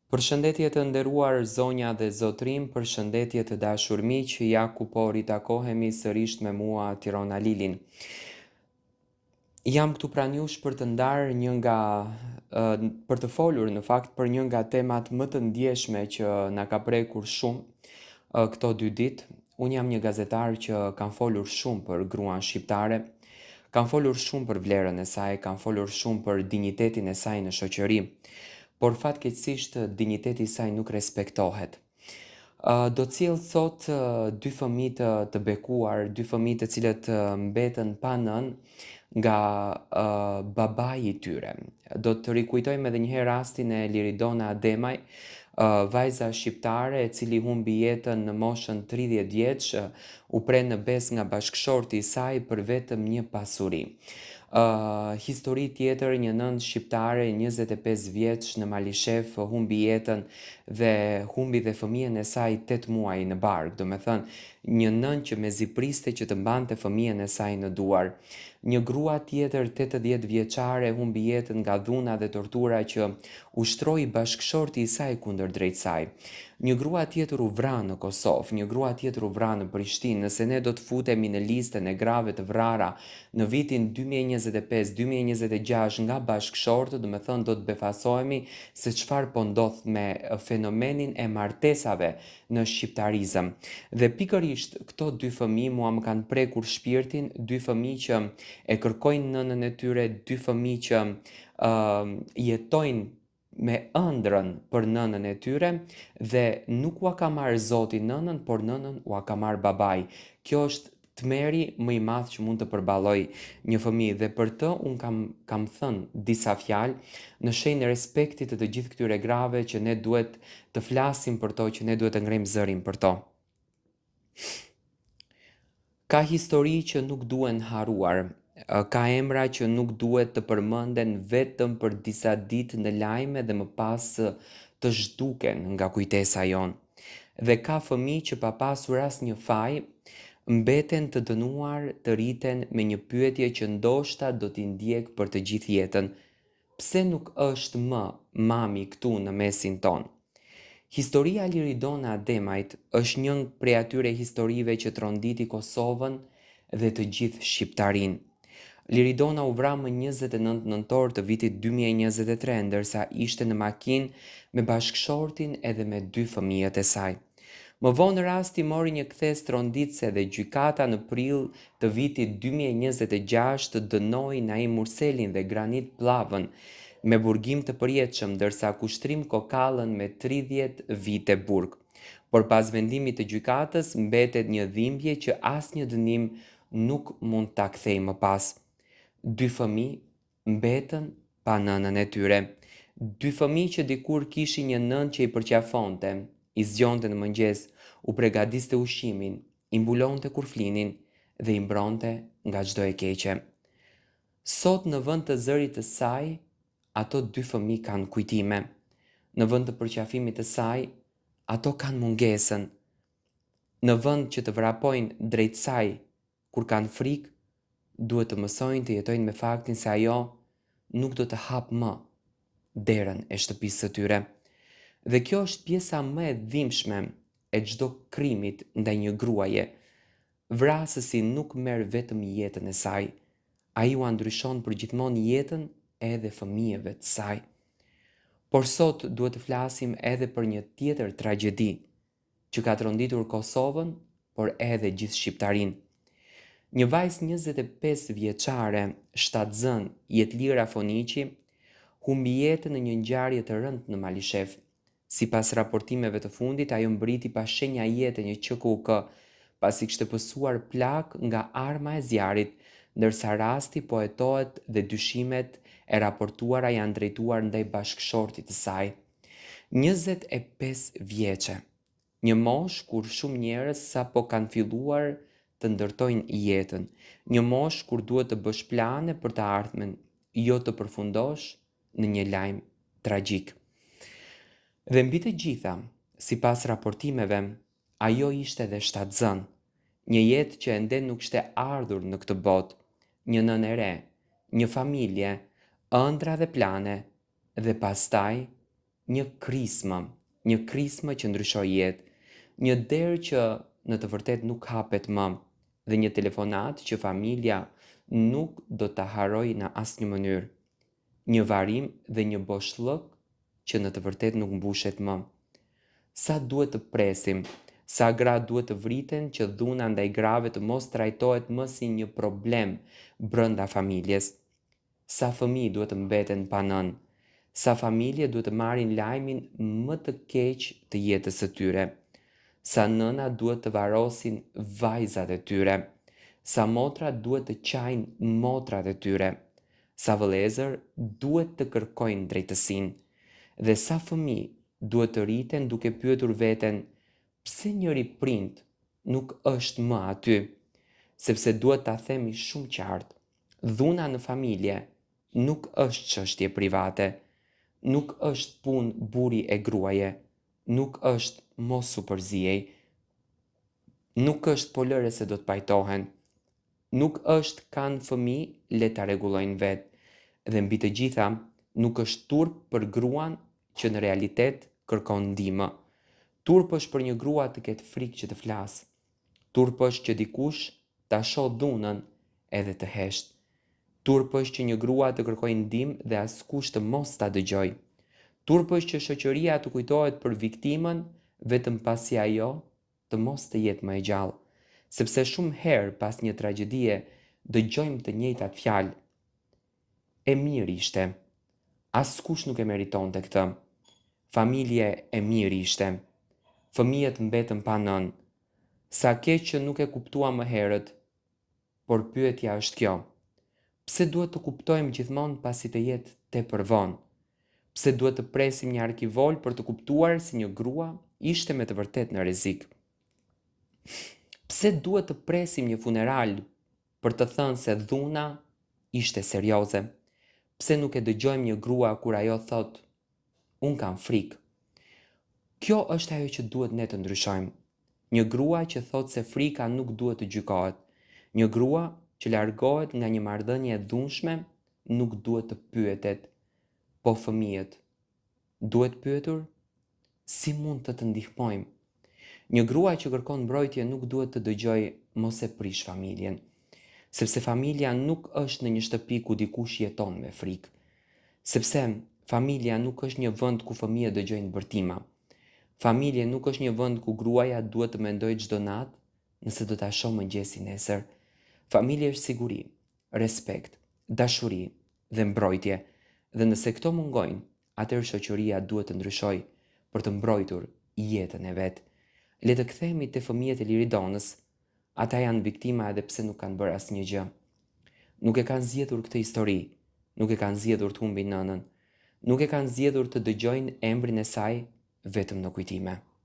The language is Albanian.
Përshëndetje të nderuar zonja dhe zotrim, përshëndetje të dashur miq, ja ku po ritakohemi sërish me mua Tirona Lilin. Jam këtu pranë jush për të ndarë për të folur në fakt për një nga temat më të ndjeshme që na ka prekur shumë këto 2 ditë. Unë jam një gazetar që kam folur shumë për gruan shqiptare, kam folur shumë për vlerën e saj, kam folur shumë për dinjitetin e saj në shoqëri, por fatkeqësisht dinjiteti i saj nuk respektohet. Do të sjell sot 2 fëmijë të bekuar, 2 fëmijë të cilët mbetën pa nënë nga babai i tyre. Do të rikujtojmë edhe një herë rastin e Liridona Ademaj, vajza shqiptare e cili humbi jetën në moshën 30 vjeç, u pre në bes nga bashkëshorti i saj për vetëm një pasuri. Histori tjetër, një nënë shqiptare 25 vjeç në Malishef humbi jetën dhe humbi dhe fëmijën e saj 8 muaj në bark. Do me thënë, një nënë që mezi priste që të mbante fëmijën e saj në duar. Një grua tjetër 80 vjeçare humbi jetën nga dhuna dhe tortura që ushtroi bashkëshorti i saj kundër drejt saj. Një grua tjetër u vra në Kosovë, një grua tjetër u vra në Prishtinë. Nëse ne do të futemi në listën e grave të vrara në vitin 2025-2026 nga bashkëshortët, do me thënë do të befasohemi se çfarë po ndodh me fenomenin e martesave në shqiptarizëm. Dhe pikërisht këto 2 fëmijë mua më kanë prekur shpirtin, 2 fëmijë që e kërkojnë nënën e tyre, 2 fëmijë që jetojnë me ëndrrën për nënën e tyre dhe nuk ua ka marrë Zoti nënën, por nënën ua ka marrë babai. Kjo është tmerri më i madh që mund të përballoj një fëmijë dhe për të unë kam thënë disa fjalë në shenjë e respektit të gjithë këtyre grave që ne duhet të flasim për to, që ne duhet të ngrejmë zërin për to. Ka histori që nuk duhen haruar, ka emra që nuk duhet të përmenden vetëm për disa ditë në lajme dhe më pas të zhduken nga kujtesa jonë. Dhe ka fëmijë që pa pasur asnjë faj, mbeten të dënuar të rriten me një pyetje që ndoshta do t'i ndjek për të gjithë jetën. Pse nuk është më mami këtu në mesin tonë? Historia Liridona Ademajt është një prej atyre historive që tronditi Kosovën dhe të gjithë shqiptarinë. Liridona u vra më 29 nëntor të vitit 2023, ndërsa ishte në makinë me bashkëshortin edhe me 2 fëmijët e saj. Më vonë rasti mori një kthes tronditse dhe gjykata në prill të vitit 2026 të dënoi Naim Murselin dhe Granit Pllavën me burgim të përjetshëm, ndërsa kushtrim kokallën me 30 vite burg. Por pas vendimit të gjykatës mbetet një dhimbje që asnjë dënim nuk mund ta kthejë më pas. 2 fëmijë mbetën pa nënën e tyre. 2 fëmijë që dikur kishin një nënë që i përqafonte, i zgjonte në mëngjes, u përgatiste ushqimin, i mbulonte kur flinin dhe i mbronte nga çdo e keqe. Sot në vend të zërit të saj, ato 2 fëmijë kanë kujtime. Në vend të përqafimit të saj, ato kanë mungesën. Në vend që të vrapojnë drejt saj kur kanë frikë, duhet të mësojnë të jetojnë me faktin se ajo nuk do të hapë më derën e shtëpisë së tyre. Dhe kjo është pjesa më e dhimbshme e çdo krimit ndaj një gruaje. Vrasësi nuk merr vetëm jetën e saj, ai u ndryshon përgjithmonë jetën edhe fëmijëve të saj. Por sot duhet të flasim edhe për një tjetër tragjedi që ka tronditur Kosovën, por edhe gjithë shqiptarinë. Një vajzë 25 vjeçare, shtatzën, Jetlira Foniqi, humbi jetën në një ngjarje të rëndë në Malishef. Sipas raportimeve të fundit, ajo mbriti pa shenja jete një QKUK, pasi kishte pësuar plak nga arma e zjarit, ndërsa rasti po hetohet dhe dyshimet e raportuara janë drejtuar ndaj bashkëshortit të saj. 25 vjeçe, një moshë kur shumë njerëz sapo kanë filluar të ndërtojnë jetën, një moshë kur duhet të bësh plane për të ardhmen, jo të përfundosh në një lajm tragjik. Dhe mbi të gjitha, sipas raportimeve, ajo ishte edhe shtatzën, një jetë që ende nuk ishte ardhur në këtë botë, një nënë e re, një familje, ëndra dhe plane, dhe pastaj një krismë që ndryshoi jetë, një derë që në të vërtet nuk hapet më, dhe një telefonat që familja nuk do ta haroj në asnjë mënyrë, një varim dhe një boshllëk që në të vërtet nuk mbushet më. Sa duhet të presim, sa gra duhet të vriten që dhuna ndaj grave të mos trajtohet më si një problem brenda familjes, sa fëmijë duhet të mbeten pa nën, sa familje duhet të marrin lajmin më të keq të jetës së tyre, sa nëna duhet të varosin vajzat e tyre, sa motra duhet të qajnë motrat e tyre, sa vëllezër duhet të kërkojnë drejtësinë, dhe sa fëmijë duhet të rriten duke pyetur veten pse njëri prind nuk është më aty, sepse duhet ta themi shumë qartë, dhuna në familje nuk është çështje private, nuk është punë burri e gruaje, nuk është mos u përziej, nuk është po lëre se do të pajtohen, nuk është kanë fëmijë le ta rregullojnë vetë, dhe mbi të gjitha nuk është turp për gruan që në realitet kërkon ndihmë. Turp është për një grua të ketë frikë që të flasë. Turp është që dikush ta shoh dhunën edhe të heshtë. Turp është që një grua të kërkojë ndihmë dhe askush të mos ta dëgjojë. Turp është që shoqëria të kujtohet për viktimën vetëm pasi ajo të mos të jetë më e gjallë, sepse shumë herë pas një tragjedie dëgjojmë të njëjtat fjalë. E mirë ishte. Askush nuk e meritonte këtë. Familje e mirë ishte. Fëmijët mbetën pa nën. Sa keq që nuk e kuptuam më herët, por pyetja është kjo. Pse duhet të kuptojmë gjithmonë pasi të jetë tepër vonë? Pse duhet të presim një arkivol për të kuptuar se një grua ishte me të vërtet në rrezik? Pse duhet të presim një funeral për të thënë se dhuna ishte serioze? Pse nuk e dëgjojmë një grua kur ajo thot, unë kam frikë? Kjo është ajo që duhet ne të ndryshojmë. Një grua që thot se frika nuk duhet të gjykohet. Një grua që largohet nga një marrëdhënie e dhunshme nuk duhet të pyetet. Po fëmijët, duhet pyetur? Si mund të ndihmojmë? Një grua që kërkon mbrojtje nuk duhet të dëgjojë mos e prish familjen, sepse familja nuk është në një shtëpi ku dikush jeton me frikë, sepse familja nuk është një vend ku fëmijët dëgjojnë bërtima. Familje nuk është një vend ku gruaja duhet të mendojë çdo natë nëse do ta shoh mëngjesin nesër. Familje është siguri, respekt, dashuri dhe mbrojtje, dhe nëse këto mungojnë, atëherë shoqëria duhet të ndryshojë për të mbrojtur jetën e vet. Le të kthehemi te fëmijët e Liridonës. Ata janë viktima edhe pse nuk kanë bërë asnjë gjë. Nuk e kanë zgjedhur këtë histori, nuk e kanë zgjedhur të humbin nënën, nuk e kanë zgjedhur të dëgjojnë emrin e saj vetëm në kujtime.